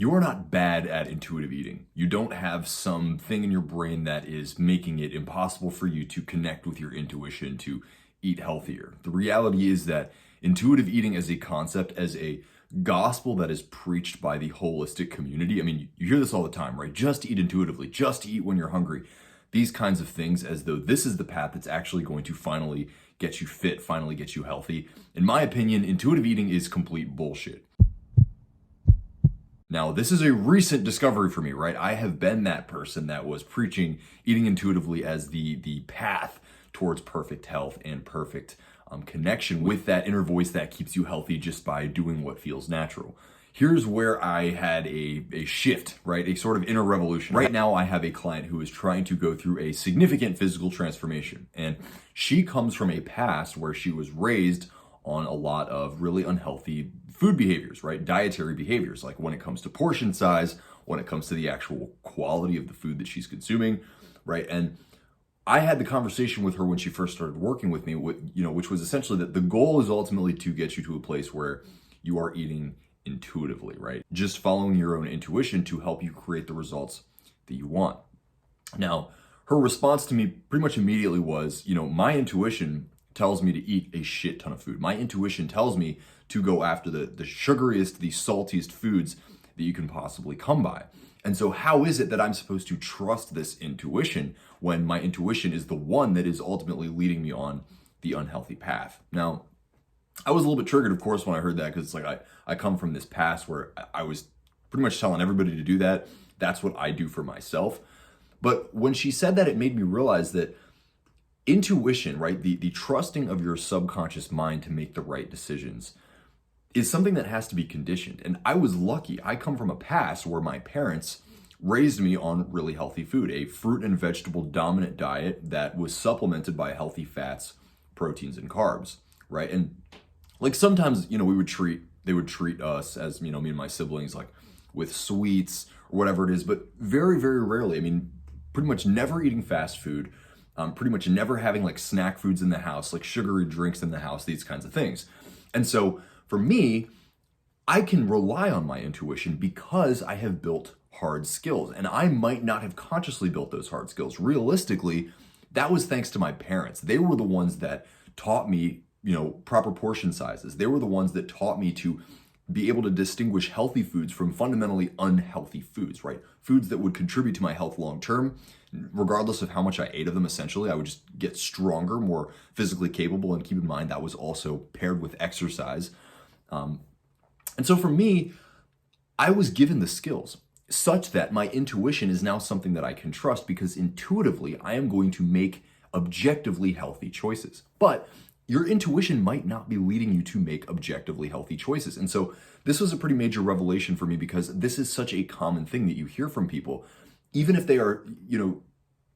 You are not bad at intuitive eating. You don't have something in your brain that is making it impossible for you to connect with your intuition to eat healthier. The reality is that intuitive eating as a concept, as a gospel that is preached by the holistic community. I mean, you hear this all the time, right? Just eat intuitively, just eat when you're hungry. These kinds of things, as though this is the path that's actually going to finally get you fit, finally get you healthy. In my opinion, intuitive eating is complete bullshit. Now, this is a recent discovery for me, right? I have been that person that was preaching eating intuitively as the path towards perfect health and perfect connection with that inner voice that keeps you healthy just by doing what feels natural. Here's where I had a shift, right? A sort of inner revolution. Right now, I have a client who is trying to go through a significant physical transformation. And she comes from a past where she was raised on a lot of really unhealthy food behaviors, right? Dietary behaviors, like when it comes to portion size, when it comes to the actual quality of the food that she's consuming, right? And I had the conversation with her when she first started working with me, which was essentially that the goal is ultimately to get you to a place where you are eating intuitively, right? Just following your own intuition to help you create the results that you want. Now, her response to me pretty much immediately was, my intuition tells me to eat a shit ton of food. My intuition tells me to go after the sugariest, the saltiest foods that you can possibly come by. And so how is it that I'm supposed to trust this intuition when my intuition is the one that is ultimately leading me on the unhealthy path? Now, I was a little bit triggered, of course, when I heard that, because it's like I come from this past where I was pretty much telling everybody to do that. That's what I do for myself. But when she said that, it made me realize that intuition, right, the trusting of your subconscious mind to make the right decisions is something that has to be conditioned. And I was lucky. I come from a past where my parents raised me on really healthy food, a fruit and vegetable dominant diet that was supplemented by healthy fats, proteins, and carbs, right? And like sometimes, they would treat us as, me and my siblings, like with sweets or whatever it is, but very, very rarely. I mean, pretty much never eating fast food, pretty much never having like snack foods in the house, like sugary drinks in the house, these kinds of things. And so for me, I can rely on my intuition because I have built hard skills, and I might not have consciously built those hard skills. Realistically, that was thanks to my parents. They were the ones that taught me, proper portion sizes. They were the ones that taught me to be able to distinguish healthy foods from fundamentally unhealthy foods, right? Foods that would contribute to my health long term, regardless of how much I ate of them. Essentially, I would just get stronger, more physically capable, and keep in mind that was also paired with exercise. And so for me, I was given the skills such that my intuition is now something that I can trust, because intuitively I am going to make objectively healthy choices. But your intuition might not be leading you to make objectively healthy choices. And so this was a pretty major revelation for me, because this is such a common thing that you hear from people, even if they are,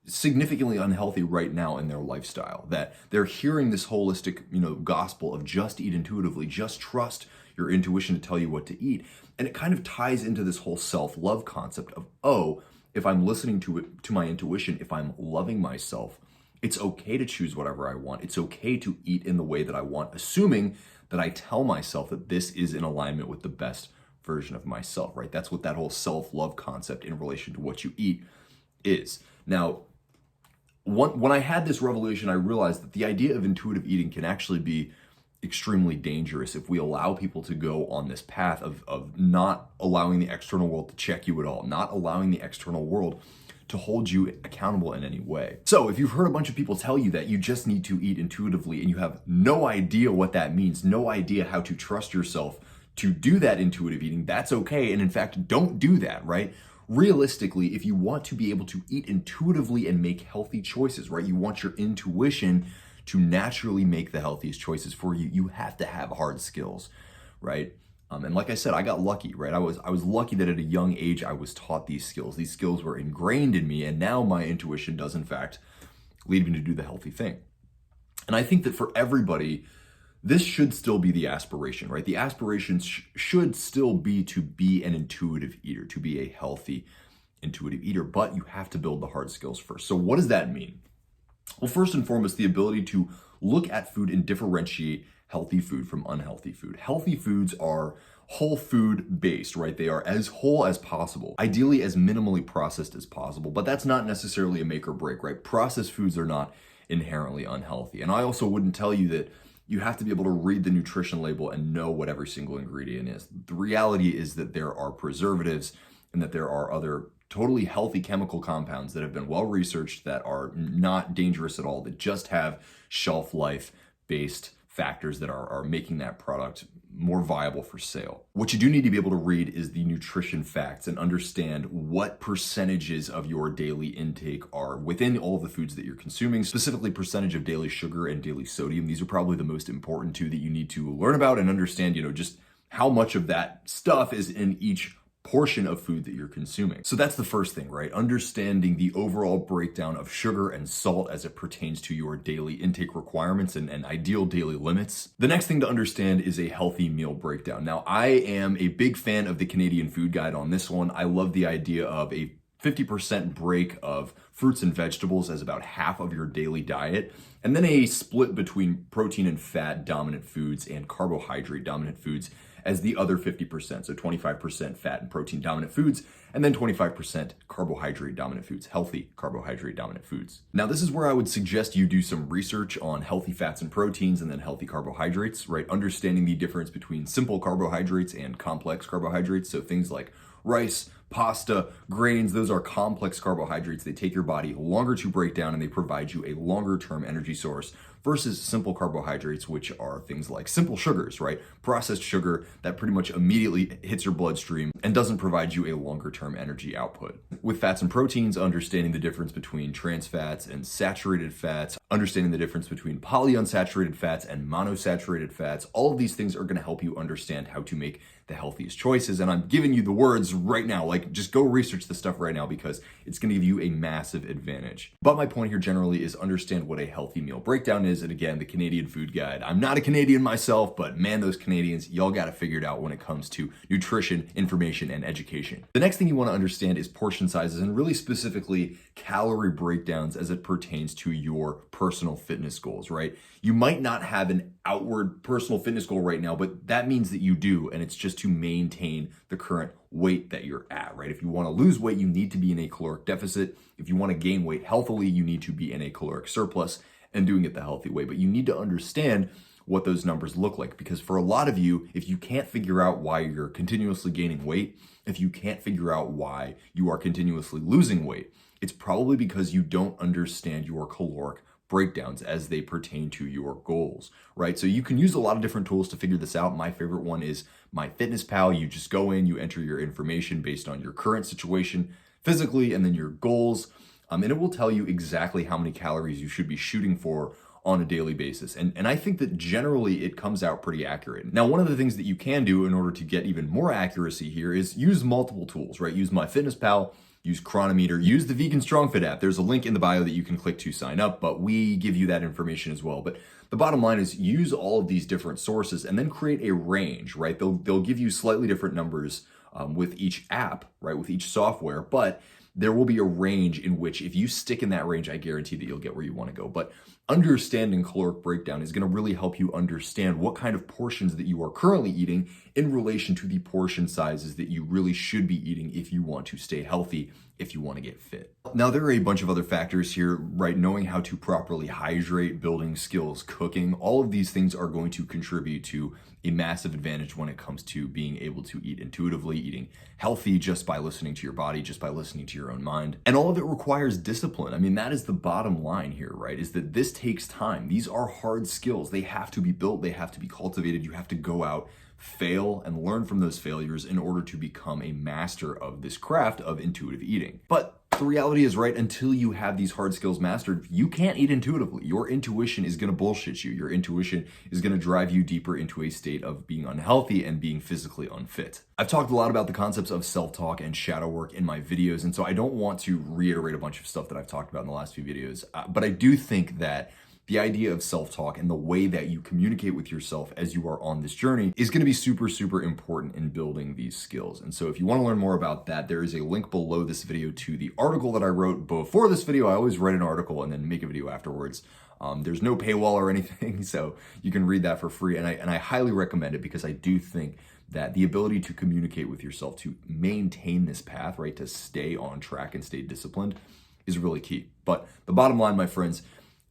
significantly unhealthy right now in their lifestyle, that they're hearing this holistic, gospel of just eat intuitively, just trust your intuition to tell you what to eat. And it kind of ties into this whole self-love concept of, if I'm listening to my intuition, if I'm loving myself, it's okay to choose whatever I want. It's okay to eat in the way that I want, assuming that I tell myself that this is in alignment with the best version of myself, right? That's what that whole self-love concept in relation to what you eat is. Now, when I had this revelation, I realized that the idea of intuitive eating can actually be extremely dangerous if we allow people to go on this path of not allowing the external world to check you at all, not allowing the external world to hold you accountable in any way. So if you've heard a bunch of people tell you that you just need to eat intuitively and you have no idea what that means, no idea how to trust yourself to do that intuitive eating, that's okay. And in fact, don't do that, right? Realistically, if you want to be able to eat intuitively and make healthy choices, right? You want your intuition to naturally make the healthiest choices for you. You have to have hard skills, right? And like I said, I got lucky, right? I was lucky that at a young age, I was taught these skills. These skills were ingrained in me, and now my intuition does in fact lead me to do the healthy thing. And I think that for everybody, this should still be the aspiration, right? The aspiration should still be to be an intuitive eater, to be a healthy intuitive eater, but you have to build the hard skills first. So what does that mean? Well, first and foremost, the ability to look at food and differentiate healthy food from unhealthy food. Healthy foods are whole food based, right? They are as whole as possible, ideally as minimally processed as possible, but that's not necessarily a make or break, right? Processed foods are not inherently unhealthy. And I also wouldn't tell you that you have to be able to read the nutrition label and know what every single ingredient is. The reality is that there are preservatives and that there are other totally healthy chemical compounds that have been well researched that are not dangerous at all, that just have shelf life based factors that are making that product more viable for sale. What you do need to be able to read is the nutrition facts and understand what percentages of your daily intake are within all of the foods that you're consuming, specifically percentage of daily sugar and daily sodium. These are probably the most important two that you need to learn about and understand, just how much of that stuff is in each portion of food that you're consuming. So that's the first thing, right? Understanding the overall breakdown of sugar and salt as it pertains to your daily intake requirements and ideal daily limits. The next thing to understand is a healthy meal breakdown. Now, I am a big fan of the Canadian Food Guide on this one. I love the idea of a 50% break of fruits and vegetables as about half of your daily diet, and then a split between protein and fat dominant foods and carbohydrate dominant foods as the other 50%. So 25% fat and protein dominant foods, and then 25% carbohydrate dominant foods, healthy carbohydrate dominant foods. Now, this is where I would suggest you do some research on healthy fats and proteins and then healthy carbohydrates, right? Understanding the difference between simple carbohydrates and complex carbohydrates. So things like rice, pasta, grains, those are complex carbohydrates. They take your body longer to break down and they provide you a longer term energy source versus simple carbohydrates, which are things like simple sugars, right? Processed sugar that pretty much immediately hits your bloodstream and doesn't provide you a longer term energy output. With fats and proteins, understanding the difference between trans fats and saturated fats, understanding the difference between polyunsaturated fats and monosaturated fats, all of these things are going to help you understand how to make the healthiest choices. And I'm giving you the words right now, like just go research this stuff right now because it's going to give you a massive advantage. But my point here generally is understand what a healthy meal breakdown is. And again, the Canadian Food Guide. I'm not a Canadian myself, but man, those Canadians, y'all got to figure it out when it comes to nutrition, information, and education. The next thing you want to understand is portion sizes and really specifically calorie breakdowns as it pertains to your personal fitness goals, right? You might not have an outward personal fitness goal right now, but that means that you do, and it's just to maintain the current weight that you're at, right? If you want to lose weight, you need to be in a caloric deficit. If you want to gain weight healthily, you need to be in a caloric surplus and doing it the healthy way. But you need to understand what those numbers look like, because for a lot of you, if you can't figure out why you're continuously gaining weight, if you can't figure out why you are continuously losing weight, it's probably because you don't understand your caloric breakdowns as they pertain to your goals, right? So you can use a lot of different tools to figure this out. My favorite one is MyFitnessPal. You just go in, you enter your information based on your current situation physically and then your goals, and it will tell you exactly how many calories you should be shooting for on a daily basis. And I think that generally it comes out pretty accurate. Now, one of the things that you can do in order to get even more accuracy here is use multiple tools, right? Use MyFitnessPal, use Chronometer, use the Vegan StrongFit app. There's a link in the bio that you can click to sign up, but we give you that information as well. But the bottom line is use all of these different sources and then create a range, right? They'll give you slightly different numbers with each app, right? With each software, but there will be a range in which if you stick in that range, I guarantee that you'll get where you want to go. But understanding caloric breakdown is going to really help you understand what kind of portions that you are currently eating in relation to the portion sizes that you really should be eating if you want to stay healthy, if you want to get fit. Now, there are a bunch of other factors here, right? Knowing how to properly hydrate, building skills, cooking, all of these things are going to contribute to a massive advantage when it comes to being able to eat intuitively, eating healthy just by listening to your body, just by listening to your own mind. And all of it requires discipline. I mean, that is the bottom line here, right? Is that this takes time. These are hard skills. They have to be built. They have to be cultivated. You have to go out, fail, and learn from those failures in order to become a master of this craft of intuitive eating. But the reality is, right, until you have these hard skills mastered, you can't eat intuitively. Your intuition is going to bullshit you. Your intuition is going to drive you deeper into a state of being unhealthy and being physically unfit. I've talked a lot about the concepts of self-talk and shadow work in my videos, and so I don't want to reiterate a bunch of stuff that I've talked about in the last few videos, but I do think that the idea of self-talk and the way that you communicate with yourself as you are on this journey is going to be super, super important in building these skills. And so if you want to learn more about that, there is a link below this video to the article that I wrote before this video. I always write an article and then make a video afterwards. There's no paywall or anything, so you can read that for free. And I highly recommend it because I do think that the ability to communicate with yourself, to maintain this path, right, to stay on track and stay disciplined is really key. But the bottom line, my friends,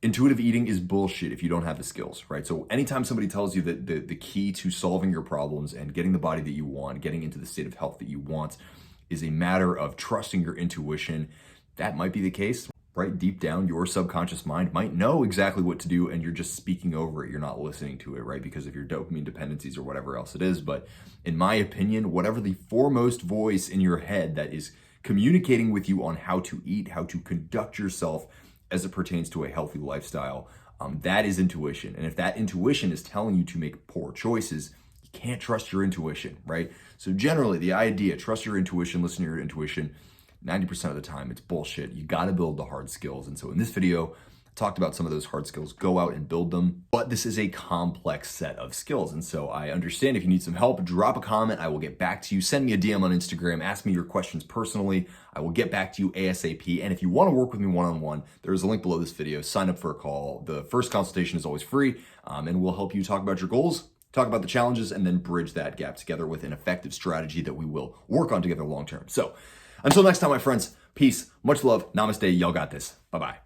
intuitive eating is bullshit if you don't have the skills, right? So anytime somebody tells you that the key to solving your problems and getting the body that you want, getting into the state of health that you want is a matter of trusting your intuition, that might be the case, right? Deep down, your subconscious mind might know exactly what to do and you're just speaking over it. You're not listening to it, right? Because of your dopamine dependencies or whatever else it is. But in my opinion, whatever the foremost voice in your head that is communicating with you on how to eat, how to conduct yourself as it pertains to a healthy lifestyle, that is intuition. And if that intuition is telling you to make poor choices, you can't trust your intuition, right? So generally the idea, trust your intuition, listen to your intuition, 90% of the time it's bullshit. You got to build the hard skills. And so in this video, I talked about some of those hard skills. Go out and build them. But this is a complex set of skills. And so I understand if you need some help, drop a comment. I will get back to you. Send me a DM on Instagram. Ask me your questions personally. I will get back to you ASAP. And if you want to work with me one-on-one, there is a link below this video. Sign up for a call. The first consultation is always free, and we'll help you talk about your goals, talk about the challenges, and then bridge that gap together with an effective strategy that we will work on together long-term. So until next time, my friends, peace, much love, namaste, y'all got this. Bye-bye.